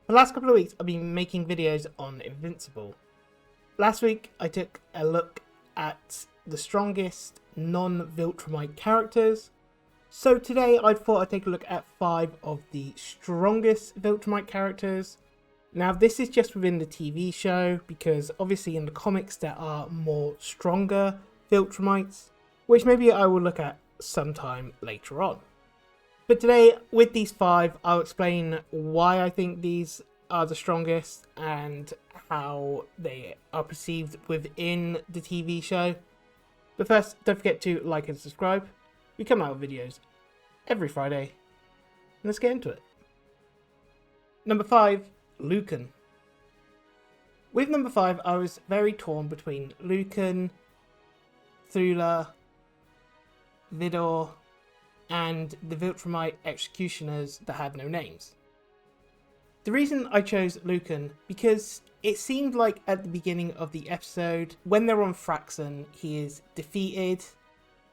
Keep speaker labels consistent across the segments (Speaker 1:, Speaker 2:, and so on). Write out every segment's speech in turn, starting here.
Speaker 1: For the last couple of weeks, I've been making videos on Invincible. Last week, I took a look at the strongest non-Viltrumite characters. So today, I thought I'd take a look at 5 of the strongest Viltrumite characters. Now, this is just within the TV show, because obviously in the comics there are more stronger Viltrumites, which maybe I will look at sometime later on. But today, with these 5, I'll explain why I think these are the strongest and how they are perceived within the TV show. But first, don't forget to like and subscribe. We come out with videos every Friday. Let's get into it. Number 5, Lucan. With number 5, I was very torn between Lucan, Thula, Vidor, and the Viltrumite executioners that had no names. The reason I chose Lucan, because it seemed like at the beginning of the episode, when they're on Fraxon, he is defeated,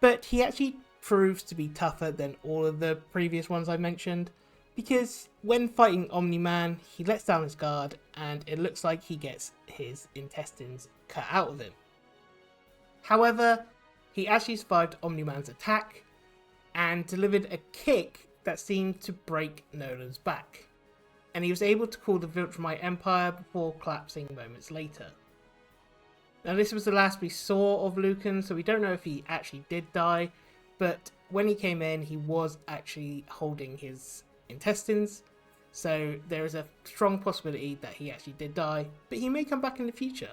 Speaker 1: but he actually proves to be tougher than all of the previous ones I mentioned, because when fighting Omni-Man, he lets down his guard, and it looks like he gets his intestines cut out of him. However, he actually survived Omni-Man's attack, and delivered a kick that seemed to break Nolan's back, and he was able to call the Viltrumite Empire before collapsing moments later. Now, this was the last we saw of Lucan, so we don't know if he actually did die, but when he came in, he was actually holding his intestines, so there is a strong possibility that he actually did die, but he may come back in the future.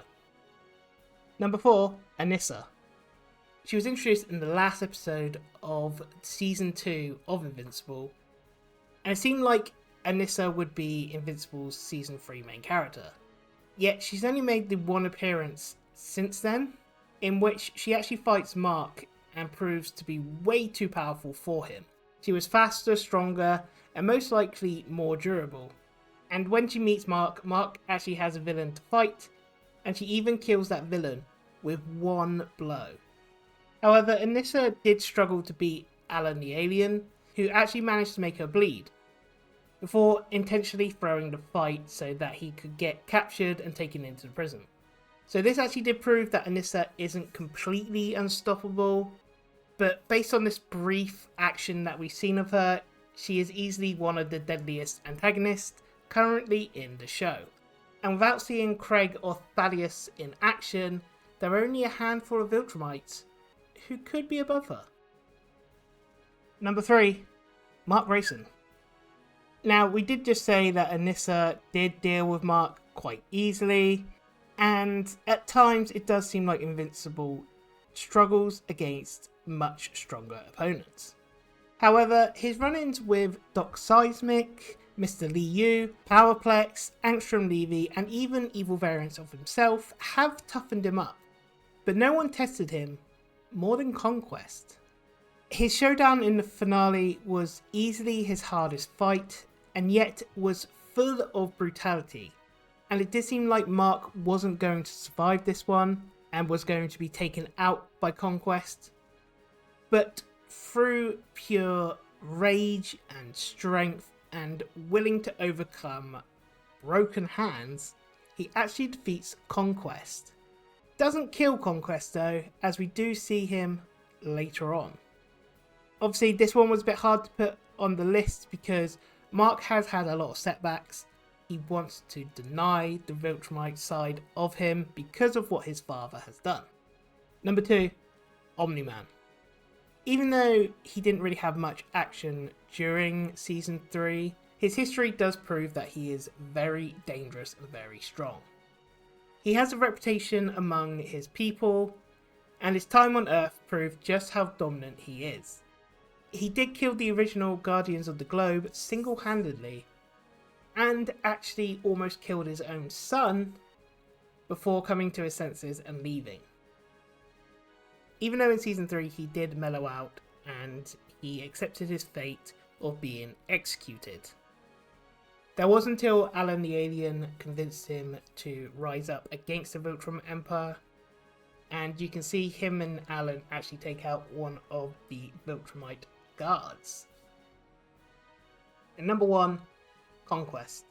Speaker 1: Number 4, Anissa. She was introduced in the last episode of Season 2 of Invincible, and it seemed like Anissa would be Invincible's Season 3 main character. Yet she's only made the one appearance since then, in which she actually fights Mark and proves to be way too powerful for him. She was faster, stronger, and most likely more durable. And when she meets Mark, Mark actually has a villain to fight, and she even kills that villain with one blow. However, Anissa did struggle to beat Alan the Alien, who actually managed to make her bleed, before intentionally throwing the fight so that he could get captured and taken into the prison. So this actually did prove that Anissa isn't completely unstoppable, but based on this brief action that we've seen of her, she is easily one of the deadliest antagonists currently in the show. And without seeing Craig or Thaddeus in action, there are only a handful of Viltrumites who could be above her. Number 3, Mark Grayson. Now, we did just say that Anissa did deal with Mark quite easily, and at times it does seem like Invincible struggles against much stronger opponents. However, his run-ins with Doc Seismic, Mr. Liu, Powerplex, Angstrom Levy, and even evil variants of himself have toughened him up, but no one tested him more than Conquest. His showdown in the finale was easily his hardest fight, and yet was full of brutality, and it did seem like Mark wasn't going to survive this one, and was going to be taken out by Conquest. But through pure rage and strength, and willing to overcome broken hands, he actually defeats Conquest. Doesn't kill Conquest though, as we do see him later on. Obviously, this one was a bit hard to put on the list because Mark has had a lot of setbacks. He wants to deny the Viltrumite side of him because of what his father has done. Number 2, Omni-Man. Even though he didn't really have much action during Season 3, his history does prove that he is very dangerous and very strong. He has a reputation among his people, and his time on Earth proved just how dominant he is. He did kill the original Guardians of the Globe single-handedly, and actually almost killed his own son before coming to his senses and leaving. Even though in Season 3 he did mellow out, and he accepted his fate of being executed. That was until Alan the Alien convinced him to rise up against the Viltrum Empire, and you can see him and Alan actually take out one of the Viltrumite guards. And number 1, Conquest.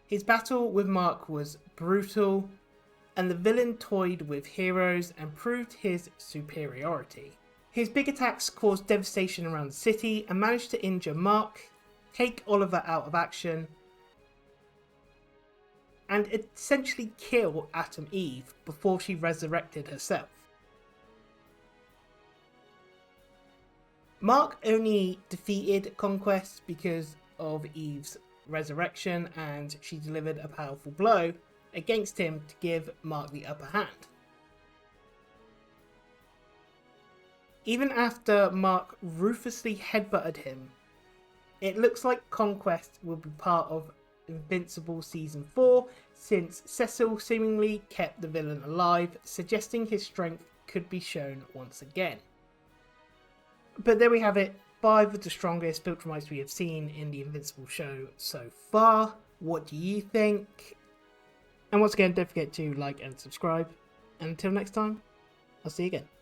Speaker 1: His battle with Mark was brutal, and the villain toyed with heroes and proved his superiority. His big attacks caused devastation around the city and managed to injure Mark, take Oliver out of action, and essentially kill Atom Eve before she resurrected herself. Mark only defeated Conquest because of Eve's resurrection, and she delivered a powerful blow against him to give Mark the upper hand. Even after Mark ruthlessly headbutted him, it looks like Conquest will be part of Invincible Season 4, since Cecil seemingly kept the villain alive, suggesting his strength could be shown once again. But there we have it, 5 of the strongest Viltrumites we have seen in the Invincible show so far. What do you think? And once again, don't forget to like and subscribe. And until next time, I'll see you again.